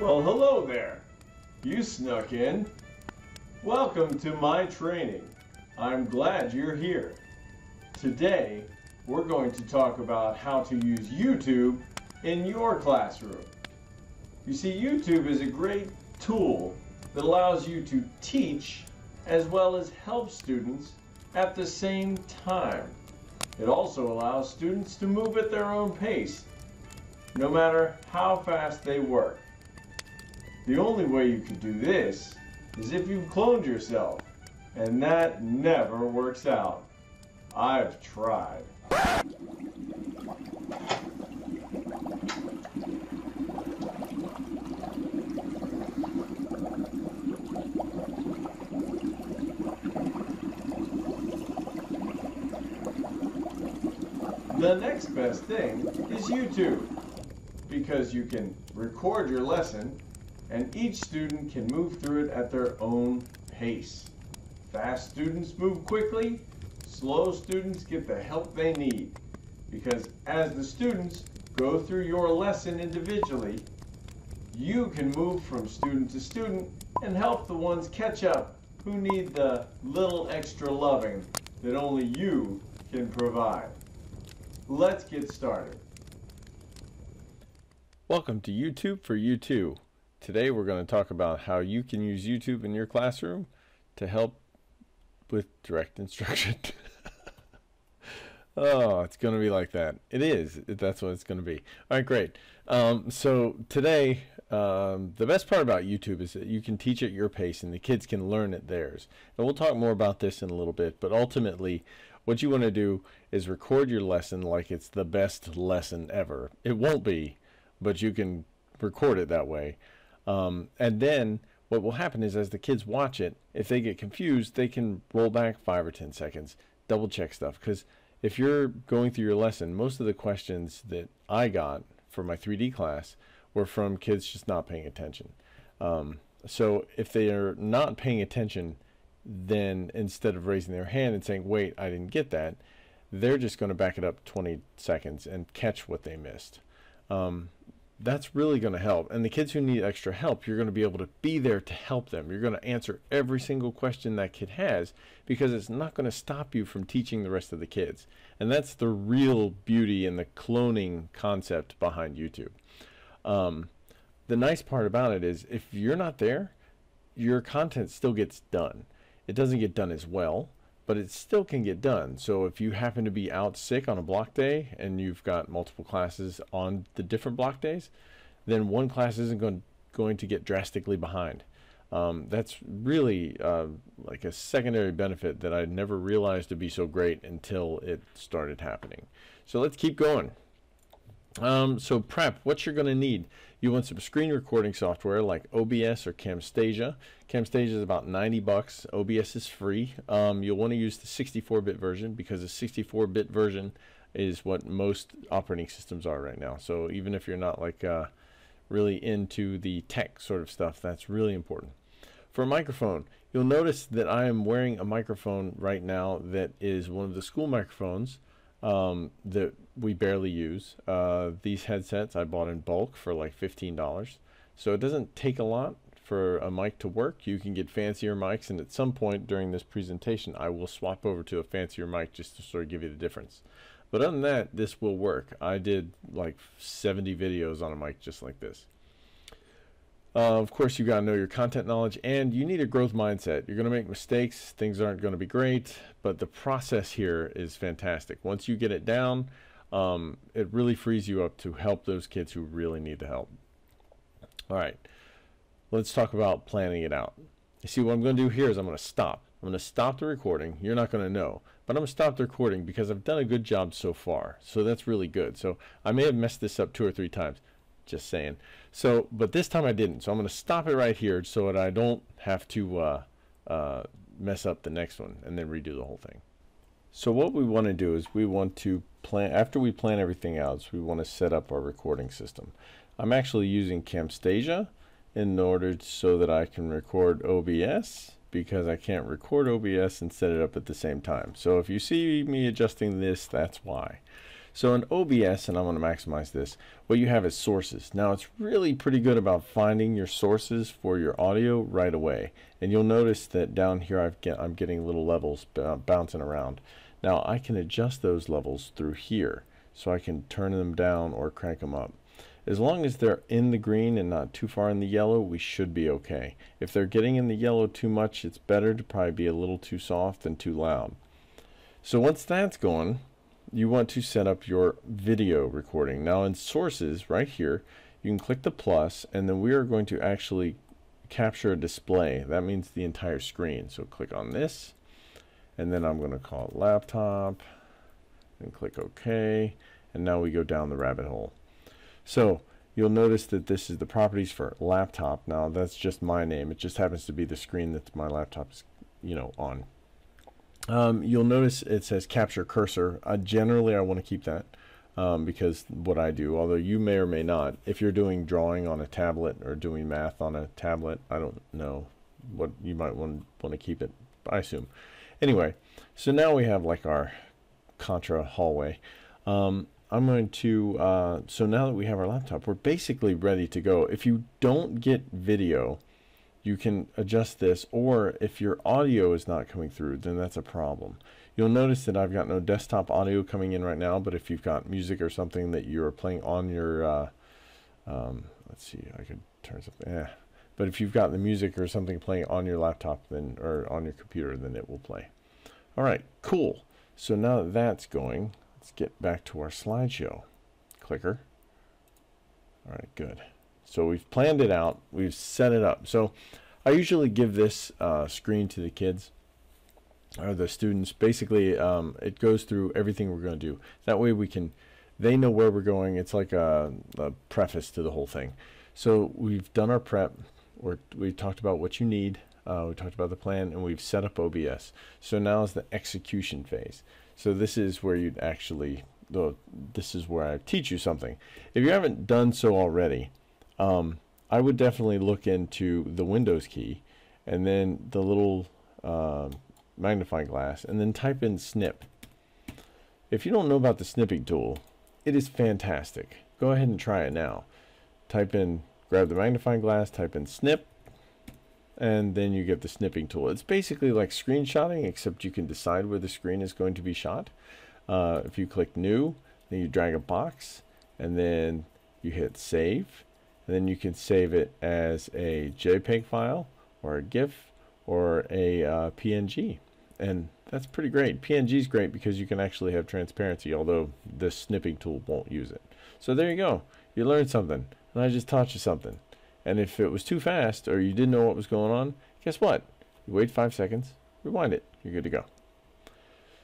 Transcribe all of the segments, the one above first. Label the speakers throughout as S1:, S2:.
S1: Well, hello there. You snuck in. Welcome to my training. I'm glad you're here. Today, we're going to talk about how to use YouTube in your classroom. You see, YouTube is a great tool that allows you to teach as well as help students at the same time. It also allows students to move at their own pace, no matter how fast they work. The only way you can do this is if you've cloned yourself, and that never works out. I've tried. The next best thing is YouTube, because you can record your lesson and each student can move through it at their own pace. Fast students move quickly, slow students get the help they need, because as the students go through your lesson individually, you can move from student to student and help the ones catch up who need the little extra loving that only you can provide. Let's get started.
S2: Welcome to YouTube for YouToo. Today we're going to talk about how you can use YouTube in your classroom to help with direct instruction. Oh, it's going to be like that. It is. That's what it's going to be. All right, great. So today, the best part about YouTube is that you can teach at your pace and the kids can learn at theirs. And we'll talk more about this in a little bit, but ultimately what you want to do is record your lesson like it's the best lesson ever. It won't be, but you can record it that way. And then what will happen is as the kids watch it, if they get confused, they can roll back 5 or 10 seconds, double check stuff. Because if you're going through your lesson, most of the questions that I got for my 3D class were from kids just not paying attention. So if they are not paying attention, then instead of raising their hand and saying, wait, I didn't get that, they're just going to back it up 20 seconds and catch what they missed. That's really going to help. And the kids who need extra help, you're going to be able to be there to help them. You're going to answer every single question that kid has, because it's not going to stop you from teaching the rest of the kids. And that's the real beauty and the cloning concept behind YouTube. The nice part about it is if you're not there, your content still gets done. It doesn't get done as well, but it still can get done. So if you happen to be out sick on a block day and you've got multiple classes on the different block days, then one class isn't going to get drastically behind. That's really like a secondary benefit that I never realized to be so great until it started happening. So let's keep going. So prep, what you're going to need. You want some screen recording software like OBS or Camtasia. Camtasia is about 90 bucks. OBS is free. You'll want to use the 64-bit version because the 64-bit version is what most operating systems are right now. So even if you're not like really into the tech sort of stuff, that's really important. For a microphone, you'll notice that I am wearing a microphone right now that is one of the school microphones that we barely use. These headsets I bought in bulk for like $15. So it doesn't take a lot for a mic to work. You can get fancier mics, and at some point during this presentation I will swap over to a fancier mic just to sort of give you the difference. But other than that, this will work. I did like 70 videos on a mic just like this. Of course, you got to know your content knowledge, and you need a growth mindset. You're going to make mistakes. Things aren't going to be great, but the process here is fantastic. Once you get it down, it really frees you up to help those kids who really need the help. All right, let's talk about planning it out. You see, what I'm going to do here is I'm going to stop. I'm going to stop the recording. You're not going to know, but I'm going to stop the recording because I've done a good job so far. So that's really good. So I may have messed this up 2 or 3 times. Just saying. So, but this time I didn't. So I'm going to stop it right here so that I don't have to mess up the next one and then redo the whole thing. So what we want to do is we want to plan, after we plan everything out, so we want to set up our recording system. I'm actually using Camtasia in order so that I can record OBS, because I can't record OBS and set it up at the same time. So if you see me adjusting this, that's why. So in OBS, and I'm going to maximize this, what you have is sources. Now it's really pretty good about finding your sources for your audio right away. And you'll notice that down here I'm getting little levels bouncing around. Now I can adjust those levels through here. So I can turn them down or crank them up. As long as they're in the green and not too far in the yellow, we should be okay. If they're getting in the yellow too much, it's better to probably be a little too soft than too loud. So once that's going, you want to set up your video recording. Now in sources right here, you can click the plus, and then we are going to actually capture a display. That means the entire screen. So click on this, and then I'm going to call it laptop, and click OK, and now we go down the rabbit hole. So you'll notice that this is the properties for laptop. Now that's just my name. It just happens to be the screen that my laptop is, on. You'll notice it says capture cursor. Generally I want to keep that because what I do, although you may or may not, if you're doing drawing on a tablet or doing math on a tablet, I don't know what you might want to keep it, I assume. Anyway, so now we have like our Contra hallway. I'm going to so now that we have our laptop, we're basically ready to go. If you don't get video, you can adjust this, or if your audio is not coming through, then that's a problem. You'll notice that I've got no desktop audio coming in right now, but if you've got music or something that you're playing on your let's see, I could turn something, but if you've got the music or something playing on your laptop, then, or on your computer, then it will play. All right, cool. So now that that's going, let's get back to our slideshow. Clicker. All right, good. So we've planned it out. We've set it up. So I usually give this screen to the kids or the students. Basically, it goes through everything we're going to do. That way they know where we're going. It's like a preface to the whole thing. So we've done our prep. We talked about what you need. We talked about the plan, and we've set up OBS. So now is the execution phase. So this is where you'd actually, this is where I teach you something. If you haven't done so already, I would definitely look into the Windows key, and then the little magnifying glass, and then type in snip. If you don't know about the snipping tool, it is fantastic. Go ahead and try it now. Grab the magnifying glass, type in snip, and then you get the snipping tool. It's basically like screenshotting, except you can decide where the screen is going to be shot. If you click new, then you drag a box, and then you hit save, and then you can save it as a JPEG file or a GIF or a PNG, and that's pretty great. PNG is great because you can actually have transparency, although the snipping tool won't use it. So there you go. You learned something, and I just taught you something. And if it was too fast or you didn't know what was going on, guess what? You wait 5 seconds, rewind it, you're good to go.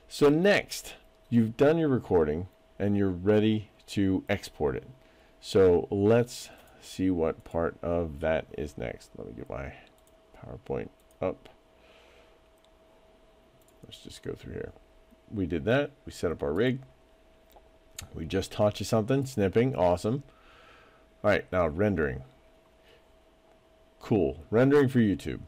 S2: So next, you've done your recording and you're ready to export it. So let's see what part of that is next. Let me get my PowerPoint up. Let's just go through here. We did that. We set up our rig. We just taught you something. Snipping. Awesome. All right, now rendering. Cool. Rendering for YouTube.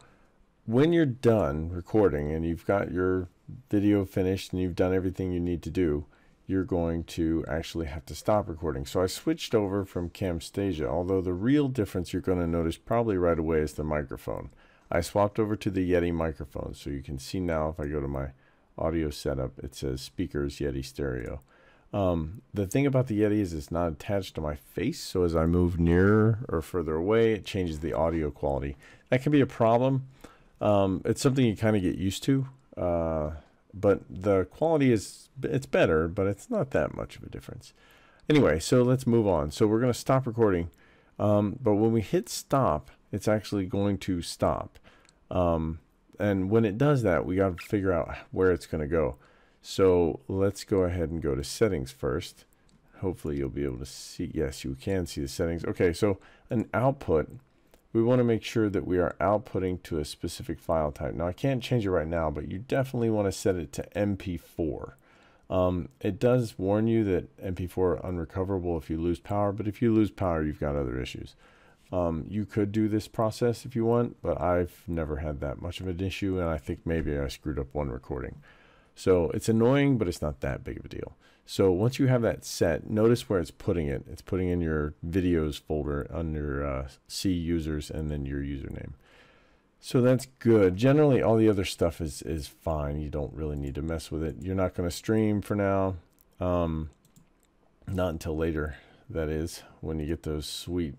S2: When you're done recording and you've got your video finished and you've done everything you need to do, you're going to actually have to stop recording. So I switched over from Camtasia, although the real difference you're going to notice probably right away is the microphone. I swapped over to the Yeti microphone, so you can see now if I go to my audio setup, it says speakers Yeti stereo. The thing about the Yeti is it's not attached to my face, so as I move nearer or further away, it changes the audio quality. That can be a problem. It's something you kind of get used to, but the quality it's better, but it's not that much of a difference. Anyway, so let's move on. So we're going to stop recording, but when we hit stop, it's actually going to stop. And when it does that, we got to figure out where it's going to go. So let's go ahead and go to settings first. Hopefully you'll be able to see. Yes, you can see the settings. Okay, so an output, we want to make sure that we are outputting to a specific file type. Now I can't change it right now, but you definitely want to set it to MP4. It does warn you that MP4 are unrecoverable if you lose power, but if you lose power, you've got other issues. You could do this process if you want, but I've never had that much of an issue, and I think maybe I screwed up one recording. So it's annoying, but it's not that big of a deal. So once you have that set, notice where it's putting it. It's putting in your videos folder under C users and then your username. So that's good. Generally, all the other stuff is fine. You don't really need to mess with it. You're not going to stream for now. Not until later, that is, when you get those sweet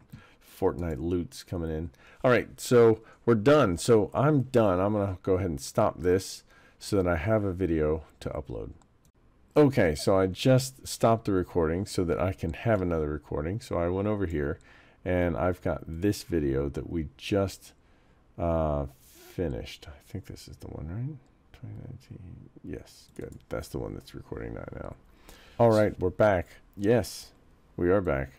S2: Fortnite loots coming in. All right, so we're done. So I'm done. I'm going to go ahead and stop this so that I have a video to upload. Okay, so I just stopped the recording so that I can have another recording. So I went over here and I've got this video that we just finished. I think this is the one, right? 2019. Yes, good. That's the one that's recording that now. All right, we're back. Yes, we are back.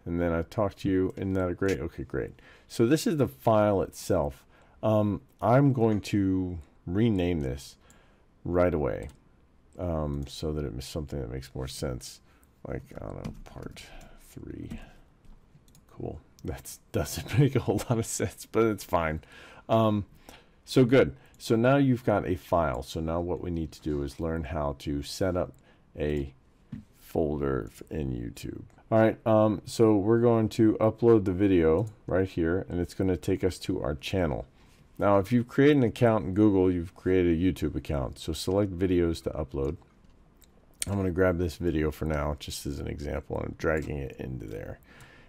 S2: And then I talked to you. Isn't that great? Okay, great. So this is the file itself. I'm going to rename this right away. So that it's something that makes more sense, like, I don't know, part 3. Cool. That doesn't make a whole lot of sense, but it's fine. So good. So now you've got a file. So now what we need to do is learn how to set up a folder in YouTube. All right. So we're going to upload the video right here, and it's going to take us to our channel. Now, if you've created an account in Google, you've created a YouTube account. So select videos to upload. I'm going to grab this video for now, just as an example. I'm dragging it into there.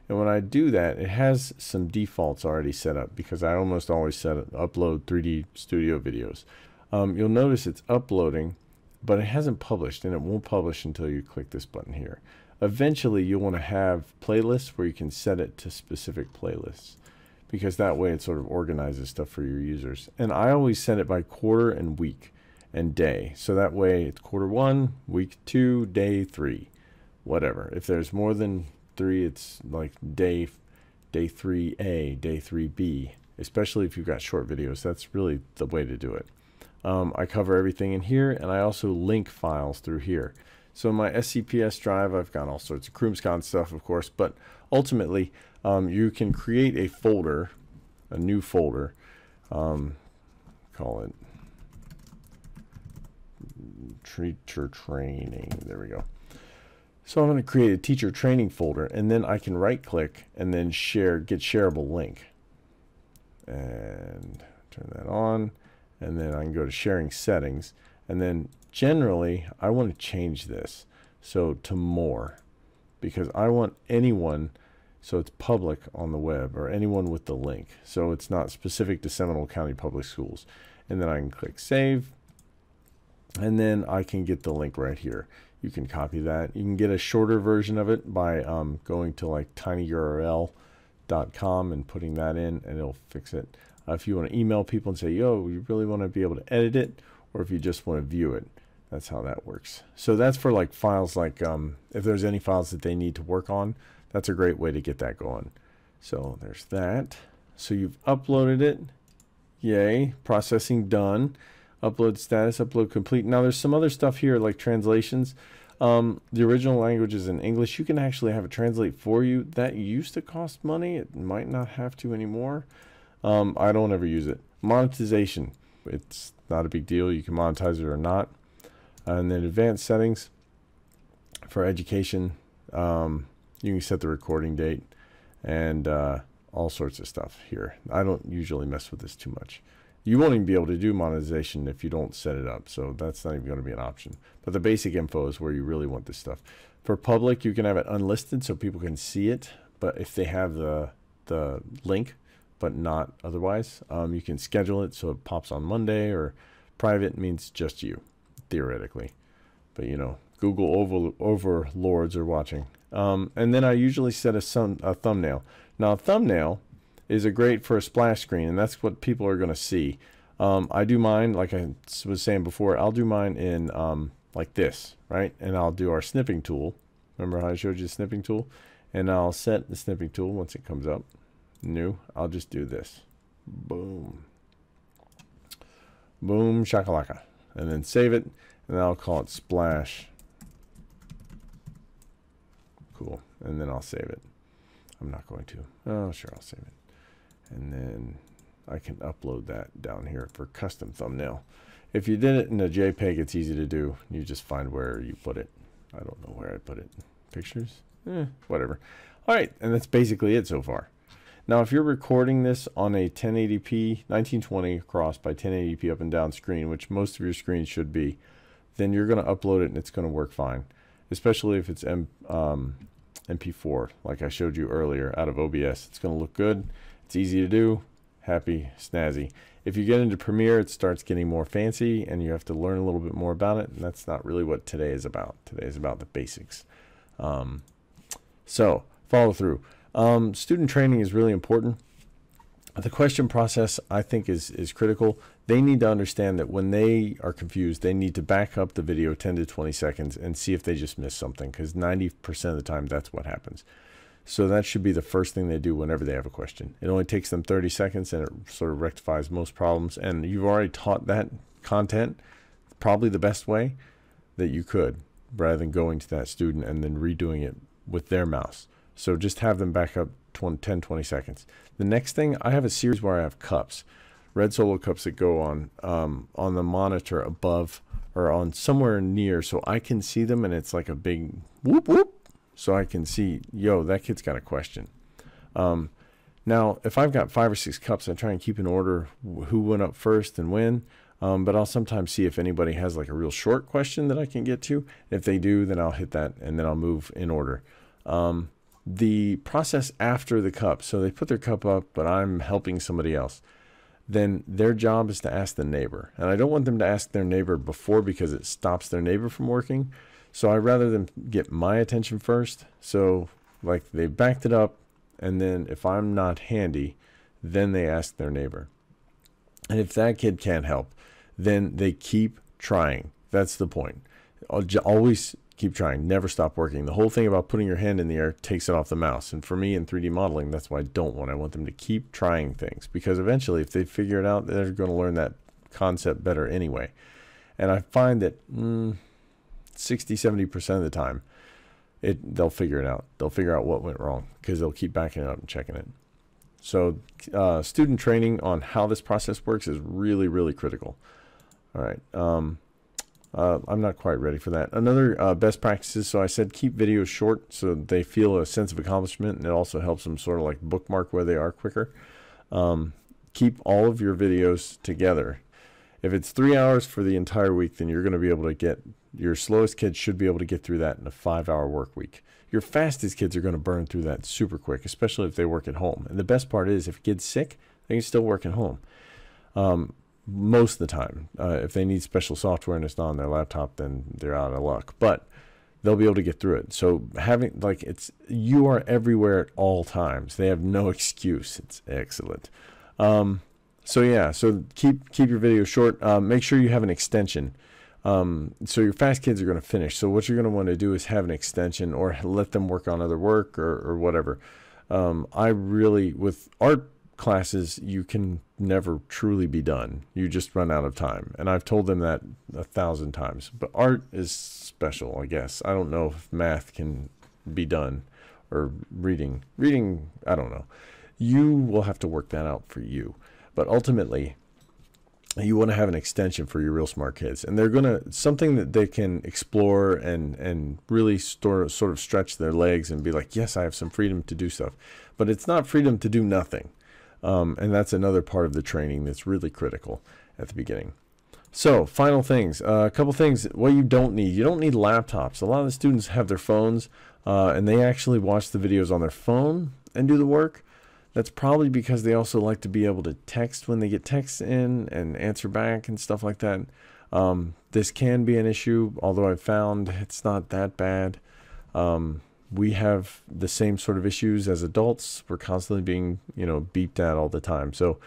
S2: And when I do that, it has some defaults already set up because I almost always set it, upload 3D studio videos. You'll notice it's uploading, but it hasn't published, and it won't publish until you click this button here. Eventually, you'll want to have playlists where you can set it to specific playlists, because that way it sort of organizes stuff for your users. And I always set it by quarter and week and day. So that way it's quarter 1, week 2, day 3, whatever. If there's more than 3, it's like day 3A, day 3B, especially if you've got short videos. That's really the way to do it. I cover everything in here, and I also link files through here. So in my SCPS drive, I've got all sorts of CroomsCon stuff, of course, but ultimately, you can create a folder, a new folder, call it teacher training. There we go. So I'm going to create a teacher training folder, and then I can right click and then get shareable link, and turn that on, and then I can go to sharing settings, and then generally I want to change this so to more, because I want anyone, so it's public on the web, or anyone with the link. So it's not specific to Seminole County Public Schools. And then I can click save. And then I can get the link right here. You can copy that. You can get a shorter version of it by going to like tinyurl.com and putting that in, and it'll fix it. If you want to email people and say, yo, you really want to be able to edit it, or if you just want to view it, that's how that works. So that's for like files, like if there's any files that they need to work on, that's a great way to get that going. So there's that. So you've uploaded it. Yay. Processing done. Upload status, upload complete. Now there's some other stuff here like translations. The original language is in English. You can actually have it translate for you. That used to cost money. It might not have to anymore. I don't ever use it. Monetization. It's not a big deal. You can monetize it or not. And then advanced settings for education. You can set the recording date and all sorts of stuff here. I don't usually mess with this too much. You won't even be able to do monetization if you don't set it up, so that's not even going to be an option. But the basic info is where you really want this stuff. For public, you can have it unlisted so people can see it, but if they have the link, but not otherwise, you can schedule it so it pops on Monday, or private means just you, theoretically. But you know, Google overlords are watching. And then I usually set a thumbnail. Now a thumbnail is great for a splash screen, and that's what people are going to see. I do mine, like I was saying before, I'll do mine in like this, right? And I'll do our snipping tool. Remember how I showed you the snipping tool? And I'll set the snipping tool once it comes up. New. I'll just do this. Boom. Boom shakalaka. And then save it, and then I'll call it splash. Cool. And then I'll save it. I'm not going to. Oh, sure, I'll save it. And then I can upload that down here for custom thumbnail. If you did it in a JPEG, it's easy to do. You just find where you put it. I don't know where I put it. Pictures? Whatever. All right, and that's basically it so far. Now, if you're recording this on a 1080p, 1920 across by 1080p up and down screen, which most of your screens should be, then you're going to upload it and it's going to work fine, especially if it's MP4, like I showed you earlier out of OBS. It's going to look good. It's easy to do. Happy, snazzy. If you get into Premiere, it starts getting more fancy and you have to learn a little bit more about it, and that's not really what today is about. Today is about the basics. So, follow through. Student training is really important. The question process, I think, is critical. They need to understand that when they are confused, they need to back up the video 10 to 20 seconds and see if they just missed something, because 90% of the time that's what happens. So that should be the first thing they do whenever they have a question. It only takes them 30 seconds and it sort of rectifies most problems. And you've already taught that content probably the best way that you could, rather than going to that student and then redoing it with their mouse. So just have them back up 10, 20 seconds. The next thing, I have a series where I have cups, red solo cups that go on the monitor above or on somewhere near, so I can see them, and it's like a big whoop whoop, so I can see, yo, that kid's got a question. Now, if I've got 5 or 6 cups, I try and keep in order who went up first and when. But I'll sometimes see if anybody has like a real short question that I can get to. If they do, then I'll hit that and then I'll move in order. The process after the cup, so they put their cup up, but I'm helping somebody else. Then their job is to ask the neighbor. And I don't want them to ask their neighbor before, because it stops their neighbor from working. So I'd rather them get my attention first. So like they backed it up, and then if I'm not handy, then they ask their neighbor. And if that kid can't help, then they keep trying. That's the point. Always keep trying. Never stop working. The whole thing about putting your hand in the air takes it off the mouse. And for me in 3D modeling, that's why I don't want. I want them to keep trying things, because eventually if they figure it out, they're going to learn that concept better anyway. And I find that 60-70% of the time, they'll figure it out. They'll figure out what went wrong, because they'll keep backing it up and checking it. So student training on how this process works is really, really critical. All right. I'm not quite ready for that. Another best practices, so I said keep videos short so they feel a sense of accomplishment, and it also helps them sort of like bookmark where they are quicker. Keep all of your videos together. If it's 3 hours for the entire week, then you're going to be able to get, your slowest kids should be able to get through that in a 5-hour work week. Your fastest kids are going to burn through that super quick, especially if they work at home. And the best part is, if a kid's sick, they can still work at home. Most of the time. If they need special software and it's not on their laptop, then they're out of luck. But they'll be able to get through it. So having, like, you are everywhere at all times. They have no excuse. It's excellent. So yeah, so keep your video short. Make sure you have an extension. So your fast kids are going to finish. So what you're going to want to do is have an extension, or let them work on other work or whatever. I really, with art classes, you can never truly be done. You just run out of time. And I've told them that 1,000 times. But art is special, I guess. I don't know if math can be done, or reading, I don't know. You will have to work that out for you. But ultimately, you want to have an extension for your real smart kids, and they're going to, something that they can explore and really sort of stretch their legs and be like, yes, I have some freedom to do stuff. But it's not freedom to do nothing. And that's another part of the training that's really critical at the beginning. So final things, a couple things, what you don't need. You don't need laptops. A lot of the students have their phones, and they actually watch the videos on their phone and do the work. That's probably because they also like to be able to text when they get texts in and answer back and stuff like that. This can be an issue, although I've found it's not that bad. We have the same sort of issues as adults. We're constantly being, beeped at all the time. So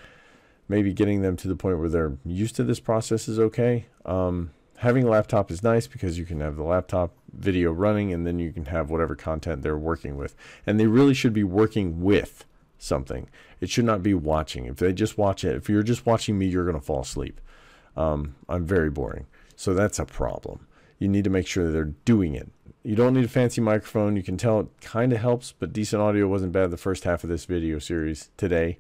S2: maybe getting them to the point where they're used to this process is okay. Having a laptop is nice, because you can have the laptop video running, and then you can have whatever content they're working with. And they really should be working with something. It should not be watching. If they just watch it, if you're just watching me, you're going to fall asleep. I'm very boring. So that's a problem. You need to make sure that they're doing it. You don't need a fancy microphone. You can tell it kind of helps, but decent audio wasn't bad the first half of this video series today.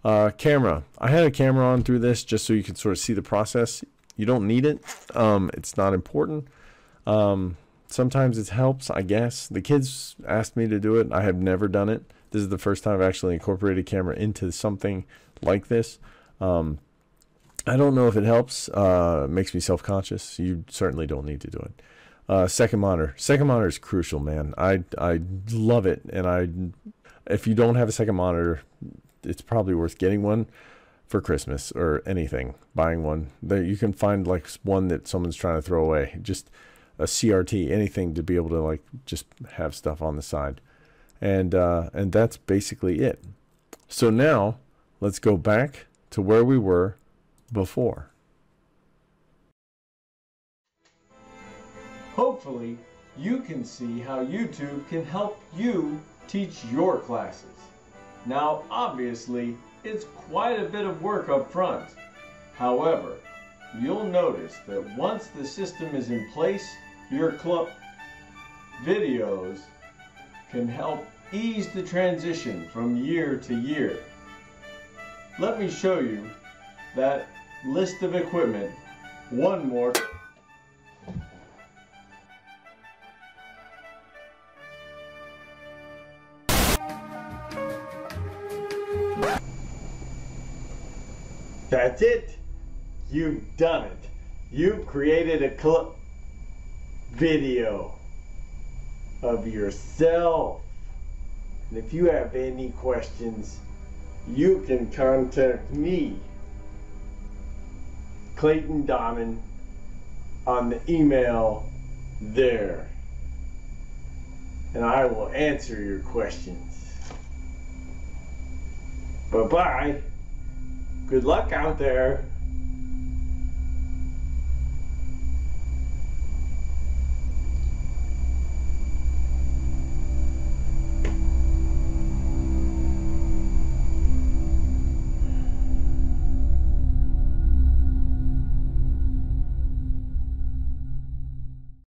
S2: Camera. I had a camera on through this just so you could sort of see the process. You don't need it. It's not important. Sometimes it helps, I guess. The kids asked me to do it. I have never done it. This is the first time I've actually incorporated camera into something like this. I don't know if it helps. It makes me self-conscious. You certainly don't need to do it. Second monitor. Second monitor is crucial, man. I love it. And if you don't have a second monitor, it's probably worth getting one for Christmas or anything. Buying one. You can find like one that someone's trying to throw away. Just a CRT, anything to be able to like just have stuff on the side. And that's basically it. So now let's go back to where we were before.
S1: Hopefully, you can see how YouTube can help you teach your classes. Now, obviously, it's quite a bit of work up front. However, you'll notice that once the system is in place, your videos can help ease the transition from year to year. Let me show you that list of equipment one more. That's it. You've done it. You've created a video of yourself. And if you have any questions, you can contact me, Clayton Donnan, on the email there. And I will answer your questions. Bye-bye. Good luck out there.